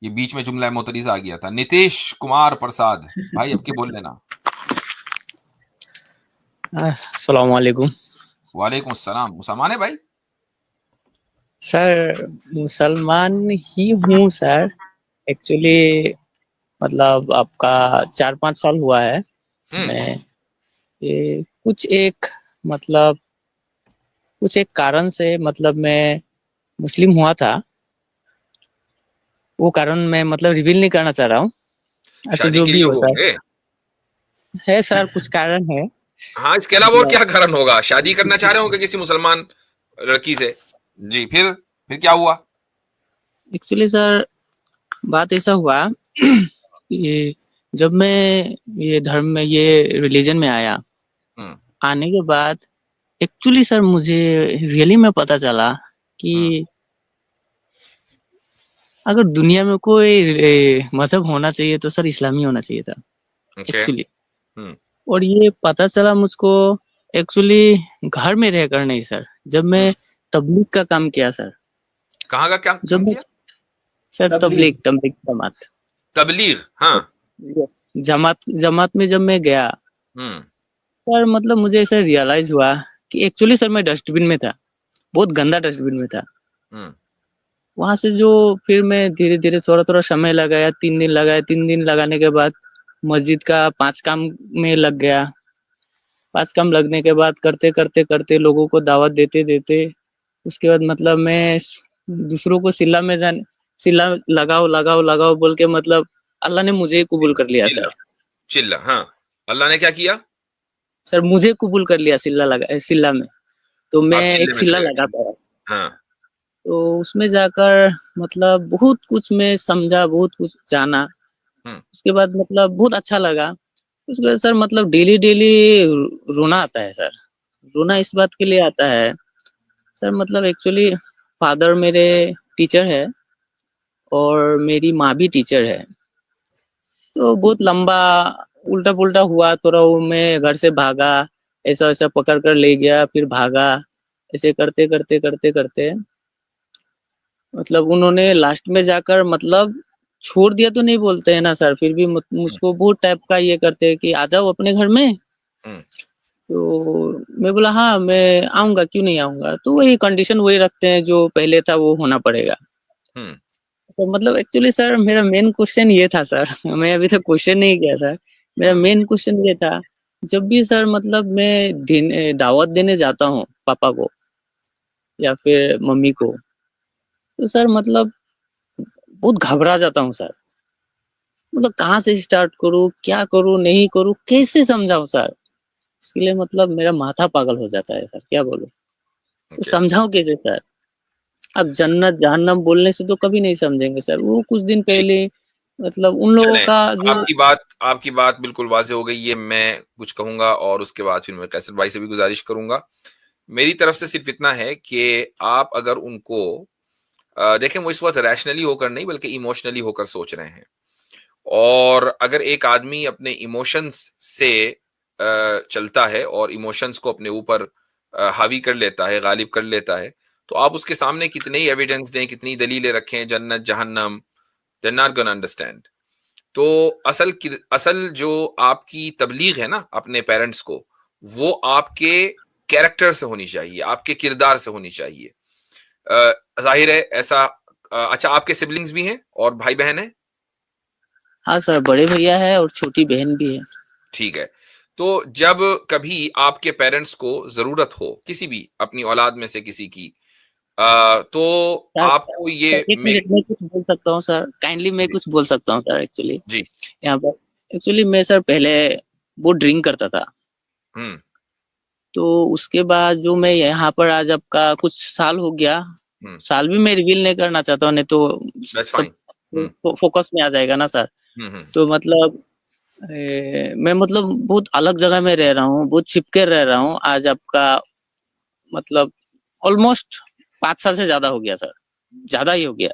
ये बीच में जुमला मोतरिज़ा आ गया था। नीतीश कुमार प्रसाद, भाई अब के बोल लेना। अस्सलाम वालेकुम। वालेकुम अस्सलाम। मुसलमान है भाई? सर मुसलमान ही हूँ सर। एक्चुअली मतलब आपका 4-5 साल हुआ है। हुँ, मैं ये मतलब कुछ एक कारण से मतलब मैं मुस्लिम हुआ था। वो कारण मैं मतलब रिवील नहीं करना चाह रहा हूँ। अच्छा शादी जो के भी लिए हो सर, होंगे। है सर कुछ कारण है हाँ, इसके अलावा और मतलब। क्या कारण होगा? शादी करना चाह रहे होंगे किसी मुसलमान लड़की से। जी, फिर क्या हुआ? एक्चुअली सर बात ऐसा हुआ ये जब मैं ये धर्म में ये रिलीजन में आया, हुँ, आने के बाद एक्चुअली सर मुझे रियली में पता चला कि हुँ, अगर दुनिया में कोई मज़हब होना चाहिए तो सर इस्लामी होना चाहिए था ओके। एक्चुअली। हुँ, और ये पता चला मुझको एक्चुअली घर में रहकर नहीं सर, जब हुँ। मैं तबलीग का काम किया सर। कहाँ का क्या जब काम मैं किया? सर तबलीग तबलीग जमात तबलीग, हाँ। जमात जमात में जब मैं गया हुँ, सर, मतलब मुझे ऐसा रियलाइज़ हुआ कि एक्चुअली सर मैं डस्टबिन में था, बहुत गंदा डस्टबिन में था। हुँ, वहाँ से जो फिर मैं धीरे-धीरे थोड़ा-थोड़ा समय लगाया, 3 दिन लगाए, 3 दिन लगाने के बाद मस्जिद का 5 काम में लग गया। 5 काम लगने के बाद करते-करते लोगों को दावत देते-देते उसके बाद मतलब मैं दूसरों को सिल्ला लगाओ बोल के मतलब अल्लाह ने मुझे ही कबूल कर लिया चिल्ला, सर। चिल्ला, हाँ। अल्लाह ने क्या किया? सर मुझे कबूल कर लिया सिल्ला में, तो मैं आप चिल्ले एक में सिल्ला चले गए। लगा पाया। हाँ, तो उसमें जाकर मतलब बहुत कुछ मैं समझा, बहुत कुछ जाना। हुँ, उसके बाद मतलब बहुत अच्छा लगा। उसके बाद सर मतलब डेली-डेली रोना आता है सर। रोना हुँ, इस बात के लिए आता है, सर मतलब एक्चुअली फादर मेरे टीचर है और मेरी माँ भी टीचर है। तो बहुत लंबा उल्टा-पुल्टा हुआ, थोड़ा वो मैं घर से भागा, ऐसा-वैसा पकड़ कर ले गया, फिर भागा। ऐसे करते मतलब उन्होंने लास्ट में जाकर मतलब छोड़ दिया तो नहीं बोलते हैं ना सर, फिर भी हुँ, मुझको बहुत टाइप का ये करते हैं कि आ जाओ अपने घर में। हुँ, तो मैं बोला हाँ, मैं आऊँगा, क्यों नहीं आऊँगा? तो वही कंडीशन वही रखते हैं जो पहले था वो होना पड़ेगा। हुँ, तो मतलब एक्चुअली सर मेरा मेन क्वेश्चन ये था सर, मैं अभी तक क्वेश्चन नहीं किया सर। मेरा हुँ, मेन क्वेश्चन ये था, जब भी सर मतलब मैं दावत देने जाता हूँ पापा को या फिर मम्मी को, तो सर मतलब बहुत घबरा जाता हूँ सर। मतलब कहाँ से स्टार्ट करूँ, क्या करूँ, नहीं करूँ, कैसे समझाऊँ सर? इसके लिए मतलब मेरा माथा पागल हो जाता है सर, क्या बोलूँ? तो ओके। समझाऊँ कैसे सर? अब जन्नत जहन्नम बोलने से तो कभी नहीं समझेंगे सर। वो कुछ दिन जी, पहले मतलब उन लोगों चलें, का जो आपकी बात बिल्कुल वाज़ेह हो गई। ये मैं कुछ कहूँगा और उसके बाद फिर मैं कैसर भाई से भी गुज़ारिश करूँगा। मेरी तरफ से सिर्फ़ इतना है कि आप अगर उनको देखें, वो इस वक़्त रैशनली होकर नहीं बल्कि इमोशनली होकर सोच रहे हैं। और अगर एक आदमी अपने इमोशंस से चलता है और इमोशंस को अपने ऊपर हावी कर लेता है, गालिब कर लेता है, तो आप उसके सामने कितने ही एविडेंस दें, कितनी दलीलें रखें, जन्नत, जहन्नम, they are not gonna understand. तो असल जो आपकी तबलीग है ना अपने पेरेंट्स को, वो आपके कैरेक्टर से होनी चाहिए, आपके किरदार से होनी चाहिए। ज़ाहिर है ऐसा। अच्छा, आपके सिबलिंग्स भी हैं और भाई-बहन हैं? हाँ सर, बड़े भैया है और छोटी बहन भी है। ठीक है। तो जब कभी आपके पेरेंट्स को ज़रूरत हो, किसी भी अपनी औलाद में से किसी की, तो सर आपको ये सर 1 मे मिनट मैं कुछ बोल सकता हूँ सर? काइंडली मैं जी, कुछ बोल सकता हूँ सर एक्चुअली जी। यहाँ पर? एक्चुअली मैं सर पहले बहुत ड्रिंक करता था। हुँ, तो उसके बाद जो मैं यहाँ पर आज आपका कुछ साल हो गया, हुँ, साल भी मैं रिवील नहीं करना चाहता हूँ, नहीं तो दैट्स सब फाइन। हुँ, फोकस में आ जाएगा ना सर। हुँ, हुँ, तो मतलब मैं मतलब बहुत अलग जगह में रह रहा हूँ, बहुत छिप के रह रहा हूँ। आज आपका मतलब ऑलमोस्ट 5 साल से ज़्यादा हो गया सर, ज़्यादा ही हो गया।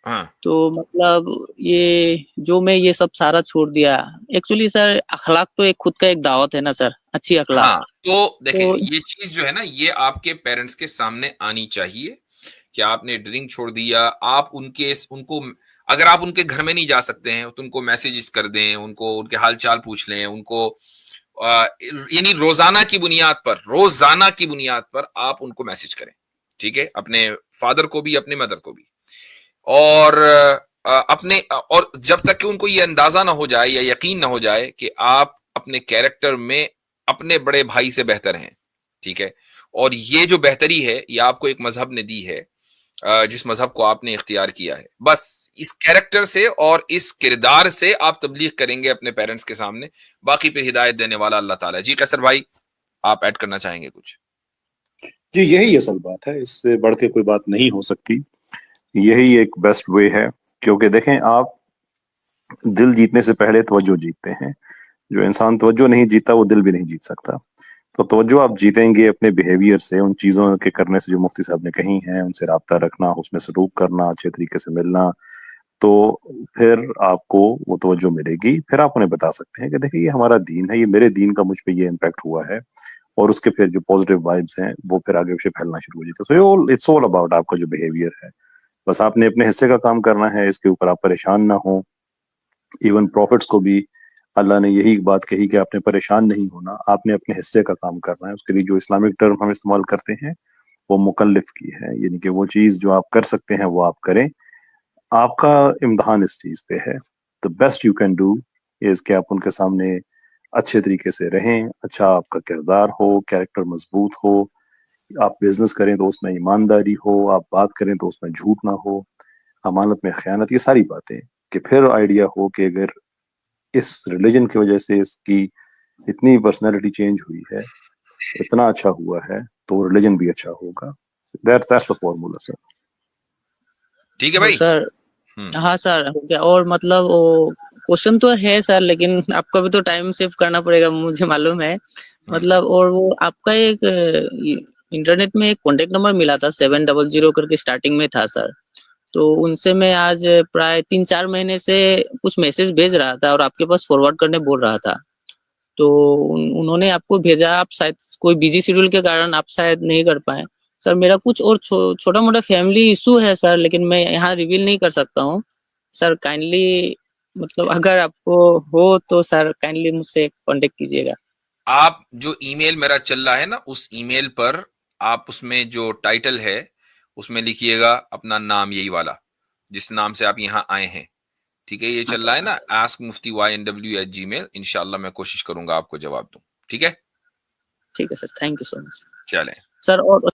हाँ, तो मतलब ये जो मैं ये सब सारा छोड़ दिया, एक्चुअली सर अखलाक तो एक खुद का एक दावत है ना सर, अच्छी अखलाक। हाँ। तो देखें, तो ये चीज़ जो है ना, ये आपके पेरेंट्स के सामने आनी चाहिए कि आपने ड्रिंक छोड़ दिया। आप उनको अगर आप उनके घर में नहीं जा सकते हैं तो उनको मैसेजेस कर दें, उनको उनके हाल चाल पूछ लें, उनको यानी रोजाना की बुनियाद पर आप उनको मैसेज करें, ठीक है, अपने फादर को भी, अपने मदर को भी। और और जब तक कि उनको ये अंदाजा ना हो जाए या यकीन ना हो जाए कि आप अपने कैरेक्टर में अपने बड़े भाई से बेहतर हैं, ठीक है, और ये जो बेहतरी है ये आपको एक मजहब ने दी है, जिस मजहब को आपने इख्तियार किया है, बस इस कैरेक्टर से और इस किरदार से आप तबलीग करेंगे अपने पेरेंट्स के सामने। बाकी पे हिदायत देने वाला अल्लाह ताला है। जी कैसर भाई, आप ऐड करना चाहेंगे कुछ? जी यही असल बात है, इससे बढ़ के कोई बात नहीं हो सकती। यही एक बेस्ट वे है, क्योंकि देखें आप, दिल जीतने से पहले तवज्जो जीतते हैं। जो इंसान तवज्जो नहीं जीता वो दिल भी नहीं जीत सकता। तो तवज्जो आप जीतेंगे अपने बिहेवियर से, उन चीज़ों के करने से जो मुफ्ती साहब ने कही हैं, उनसे राब्ता रखना, उसमें सलूक करना, अच्छे तरीके से मिलना। तो फिर आपको वो तवज्जो मिलेगी। फिर आप उन्हें बता सकते हैं कि देखिए ये हमारा दीन है, ये मेरे दीन का मुझ पे ये इम्पैक्ट हुआ है, और उसके फिर जो पॉजिटिव वाइब्स हैं वो फिर आगे पीछे फैलना शुरू हो जाते हैं। सो इट्स ऑल अबाउट आपका जो बिहेवियर है। बस आपने अपने हिस्से का काम करना है, इसके ऊपर आप परेशान ना हो। इवन प्रॉफिट्स को भी अल्लाह ने यही बात कही कि आपने परेशान नहीं होना, आपने अपने हिस्से का काम करना है। उसके लिए जो इस्लामिक टर्म हम इस्तेमाल करते हैं वो मुकल्लिफ की है, यानी कि वो चीज़ जो आप कर सकते हैं वो आप करें। आपका इम्तिहान इस चीज़ पे है। The best you can do is कि आप उनके सामने अच्छे तरीके से रहें, अच्छा आपका किरदार हो, कैरेक्टर मजबूत हो। आप बिजनेस करें तो उसमें ईमानदारी हो, आप बात करें तो उसमें झूठ ना हो, अमानत में खयानत, ये सारी बातें, कि फिर आइडिया हो कि अगर इस रिलीजन की वजह से इसकी इतनी पर्सनैलिटी चेंज हुई है, इतना अच्छा हुआ है, तो रिलीजन भी अच्छा होगा। That's the formula sir. ठीक है तो भाई। सर, हाँ सर, हो गया। और मतलब वो क्वेश्चन तो है सर, लेकिन आपको भी तो टाइम सेव करना पड़ेगा, मुझे मालूम है। मतलब और वो आपका एक इंटरनेट में एक कॉन्टेक्ट नंबर मिला था, 700 करके स्टार्टिंग में था सर। तो उनसे मैं आज प्राय 3-4 महीने से कुछ मैसेज भेज रहा था और आपके पास फॉरवर्ड करने बोल रहा था। तो उन्होंने आपको भेजा, आप शायद कोई बिजी शेड्यूल के कारण आप शायद नहीं कर पाए। सर मेरा कुछ और छोटा-मोटा फैमिली इश्यू है सर, लेकिन मैं यहाँ रिवील नहीं कर सकता हूँ। सर काइंडली, मतलब अगर आपको हो तो सर काइंडली मुझसे कॉन्टैक्ट कीजिएगा। आप जो ईमेल मेरा चल रहा है ना, उस ईमेल पर आप उसमें जो टाइटल है उसमें लिखिएगा अपना नाम, यही वाला जिस नाम से आप यहाँ आए हैं, ठीक है, ये चल रहा है ना, askmuftiynw@gmail। इंशाल्लाह मैं कोशिश करूंगा आपको जवाब दूं, ठीक है। ठीक है sir, thank you so much. चलें। सर और